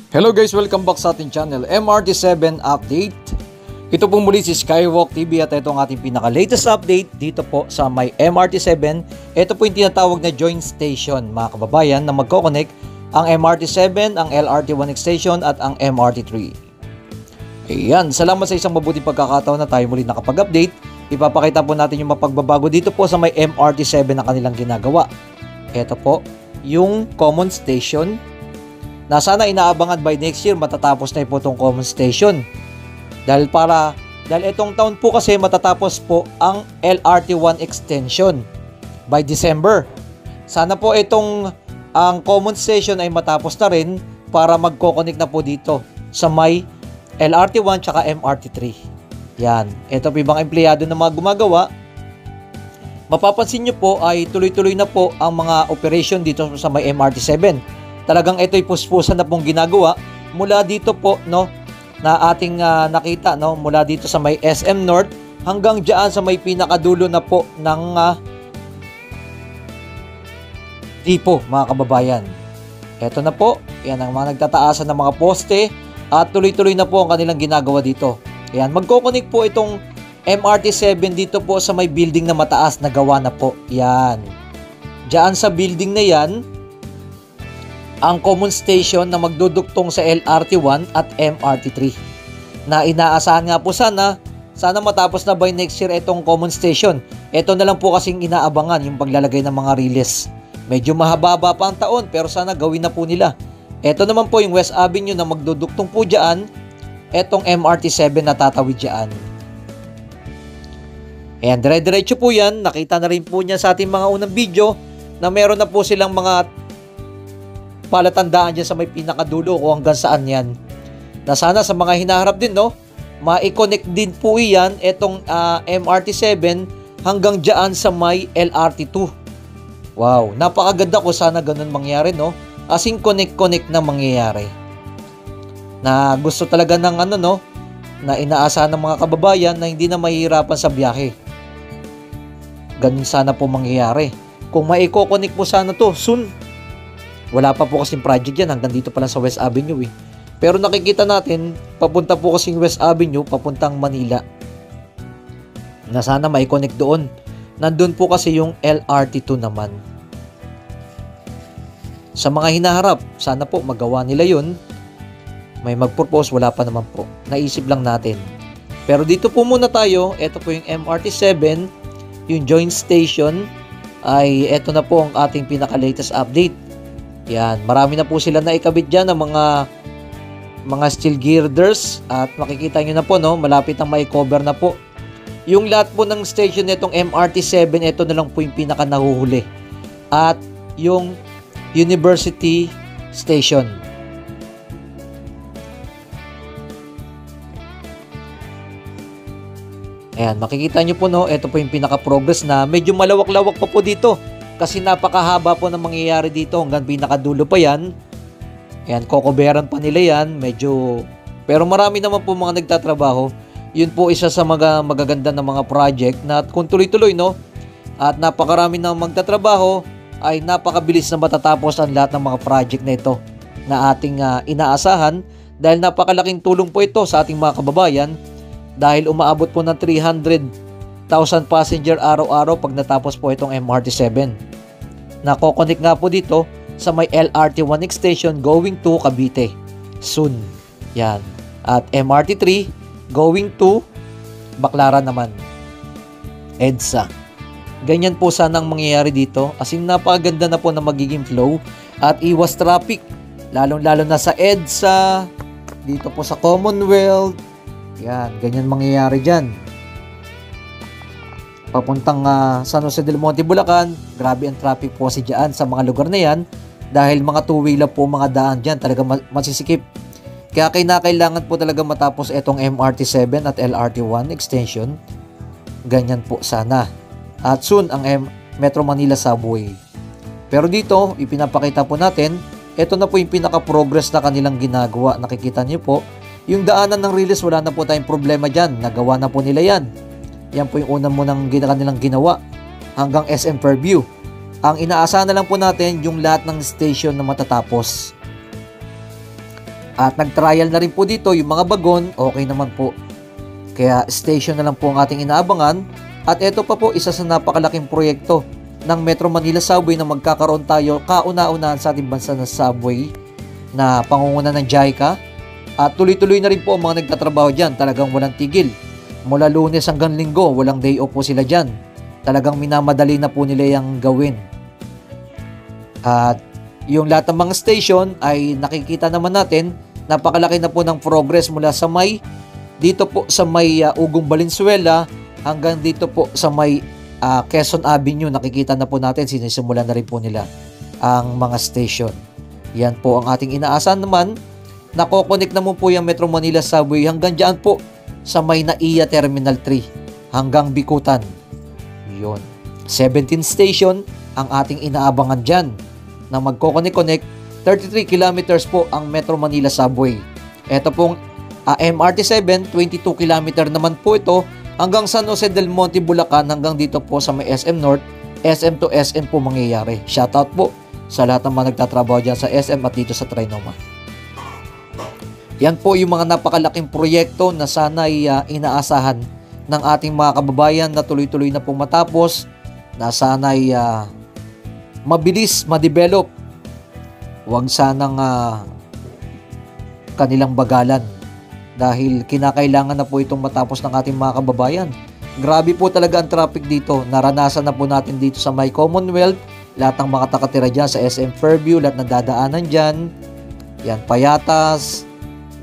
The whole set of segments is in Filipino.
Hello guys, welcome back sa ating channel, MRT7 Update. Ito po muli si Skywalk TV at ito ang ating pinaka-latest update dito po sa may MRT7. Ito po yung tinatawag na joint station mga kababayan na magkoconnect ang MRT7, ang LRT1 extension at ang MRT3. Ayan, salamat sa isang mabuting pagkakataon na tayo muli nakapag-update. Ipapakita po natin yung mapagbabago dito po sa may MRT7 na kanilang ginagawa. Ito po yung common station na sana inaabangan by next year matatapos na po itong common station. Dahil itong taon po kasi matatapos po ang LRT1 extension by December. Sana po itong ang common station ay matapos na rin para magko-connect na po dito sa may LRT1 tsaka MRT3. Yan, ito po ibang empleyado na mga gumagawa. Mapapansin nyo po ay tuloy-tuloy na po ang mga operation dito sa may MRT7. Talagang ito'y puspusan na pong ginagawa mula dito po na ating nakita mula dito sa may SM North hanggang diyan sa may pinakadulo na po ng tipo mga kababayan. Ito na po, yan ang mga nagtataasan ng mga poste at tuloy-tuloy na po ang kanilang ginagawa dito. Yan, magko-connect po itong MRT7 dito po sa may building na mataas na gawa na po. Yan. Diyan sa building na yan ang common station na magduduktong sa LRT1 at MRT3 na inaasahan nga po sana matapos na by next year itong common station. Ito na lang po kasing inaabangan yung paglalagay ng mga relays. Medyo mahaba pa ang taon pero sana gawin na po nila. Ito naman po yung West Avenue na magduduktong po dyan. Etong MRT7 na tatawid dyan. Ayan, dire-diretso po yan. Nakita na rin po niya sa ating mga unang video na meron na po silang mga palatandaan dyan sa may pinakadulo o hanggang saan yan. Na sana sa mga hinaharap din ma-connect din po yan itong MRT7 hanggang dyan sa may LRT2. Wow, napakaganda ko sana ganun mangyari Asing connect na mangyayari. Na gusto talaga ng na inaasahan ng mga kababayan na hindi na mahihirapan sa biyahe. Ganun sana po mangyayari. Kung ma-connect po sana to soon. Wala pa po kasing project yan, hanggang dito pa lang sa West Avenue Pero nakikita natin, papunta po kasing West Avenue, papuntang Manila. Na sana mai-connect doon. Nandun po kasi yung LRT2 naman. Sa mga hinaharap, sana po magawa nila yun. May mag-propose, wala pa naman po. Naisip lang natin. Pero dito po muna tayo, ito po yung MRT7, yung joint station, ay ito na po ang ating pinaka-latest update. Yan, marami na po sila na ikabit dyan ng mga steel girders at makikita nyo na po malapit ang mai-cover na po. Yung lahat po ng station nitong MRT7, ito na lang po yung pinaka nahuhuli. At yung University Station. Ayan, makikita nyo po ito po yung pinaka-progress na medyo malawak-lawak pa po dito. Kasi napakahaba po ng mangyayari dito hanggang pinakadulo pa yan. Ayan, kokoberan pa nila yan. Pero marami naman po mga nagtatrabaho. Yun po isa sa mga magaganda ng mga project na kung tuloy-tuloy at napakarami ng magtatrabaho ay napakabilis na matatapos ang lahat ng mga project na ito na ating inaasahan dahil napakalaking tulong po ito sa ating mga kababayan dahil umaabot po ng 300,000 passenger araw-araw pag natapos po itong MRT7. Nako-connect nga po dito sa may LRT1 extension going to Cavite soon. Yan. At MRT3 going to Baclaran naman. EDSA. Ganyan po sana ang mangyayari dito. As in, napakaganda na po na magiging flow at iwas traffic. Lalong-lalo na sa EDSA, dito po sa Commonwealth. Yan, ganyan mangyayari dyan. Papuntang San Jose del Monte, Bulacan, grabe ang traffic po kasi dyan sa mga lugar na yan dahil mga two-way lang po mga daan dyan, talaga masisikip. Kaya kailangan po talaga matapos itong MRT7 at LRT1 extension. Ganyan po sana. At soon ang Metro Manila Subway. Pero dito, ipinapakita po natin, ito na po yung pinaka-progress na kanilang ginagawa. Nakikita niyo po, yung daanan ng release, wala na po tayong problema dyan. Nagawa na po nila yan. Yan po yung unang munang kanilang ginawa hanggang SM Fairview. Ang inaasahan na lang po natin yung lahat ng station na matatapos. At nag-trial na rin po dito yung mga bagon, okay naman po. Kaya station na lang po ang ating inaabangan. At ito pa po, isa sa napakalaking proyekto ng Metro Manila Subway na magkakaroon tayo kauna-unahan sa ating bansa na subway na pangunguna ng JICA. At tuloy-tuloy na rin po ang mga nagtatrabaho dyan, talagang walang tigil. Mula Lunes hanggang Linggo, walang day off po sila dyan. Talagang minamadali na po nila yung gawin. At yung lahat ng mga station ay nakikita naman natin, napakalaki na po ng progress mula sa dito po sa Ugong Valenzuela hanggang dito po sa Quezon Avenue. Nakikita na po natin, sinisimulan na rin po nila ang mga station. Yan po ang ating inaasahan naman. Nako-connect naman po yung Metro Manila Subway hanggang dyan po sa NAIA Terminal 3 hanggang Bikutan. Yun. 17 station ang ating inaabangan dyan na magko-connect. 33 kilometers po ang Metro Manila Subway. Ito pong MRT7, 22 kilometer naman po ito hanggang San Jose del Monte, Bulacan, hanggang dito po sa may SM North, SM to SM po mangyayari. Shoutout po sa lahat ng mga nagtatrabaho dyan sa SM at dito sa Trinoma. Yan po yung mga napakalaking proyekto na sana'y inaasahan ng ating mga kababayan na tuloy-tuloy na pong matapos, na sana'y mabilis ma-develop. Huwag sanang kanilang bagalan dahil kinakailangan na po itong matapos ng ating mga kababayan. Grabe po talaga ang traffic dito. Naranasan na po natin dito sa may Commonwealth. Lahat ng mga nakatira dyan sa SM Fairview, lahat ng dadaanan dyan. Yan, Payatas.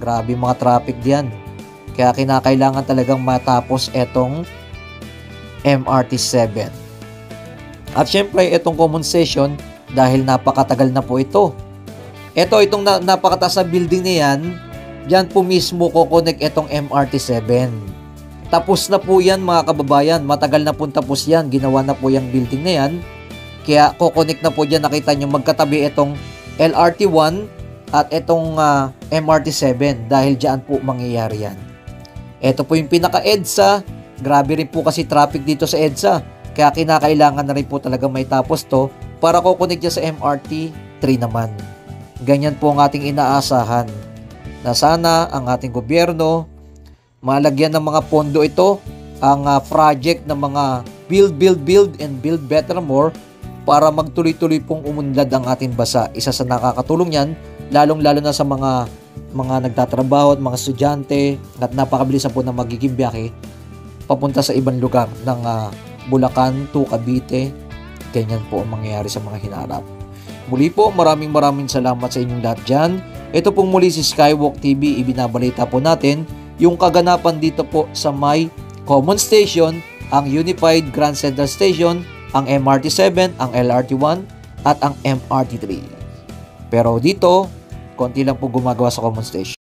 Grabe mga traffic diyan. Kaya kinakailangan talagang matapos etong MRT7. At syempre, itong common session, dahil napakatagal na po ito. Itong napakataas na building na yan, dyan po mismo kukonek itong MRT7. Tapos na po yan mga kababayan, matagal na po tapos yan, ginawa na po yung building na yan. Kaya kukonek na po dyan, nakita nyo magkatabi itong LRT1 at itong MRT7 dahil dyan po mangyayari yan. Ito po yung pinaka-EDSA, grabe rin po kasi traffic dito sa EDSA, kaya kinakailangan na rin po talaga may tapos to para kukonek dyan sa MRT3 naman. Ganyan po ang ating inaasahan na sana ang ating gobyerno malagyan ng mga pondo ito ang project ng mga build and build better more para magtuloy-tuloy pong umunlad ang ating bansa. Isa sa nakakatulong yan, lalong-lalo na sa mga nagtatrabaho at mga estudyante at napakabilisan po na magiging biyahe papunta sa ibang lugar ng Bulacan to Cavite. Ganyan po ang mangyayari sa mga hinarap. Muli po, maraming salamat sa inyong lahat dyan. Ito pong muli si Skywalk TV, ibinabalita po natin yung kaganapan dito po sa may Common Station, ang Unified Grand Central Station, ang MRT7, ang LRT1, at ang MRT3. Pero dito, konti lang po gumagawa sa Common Station.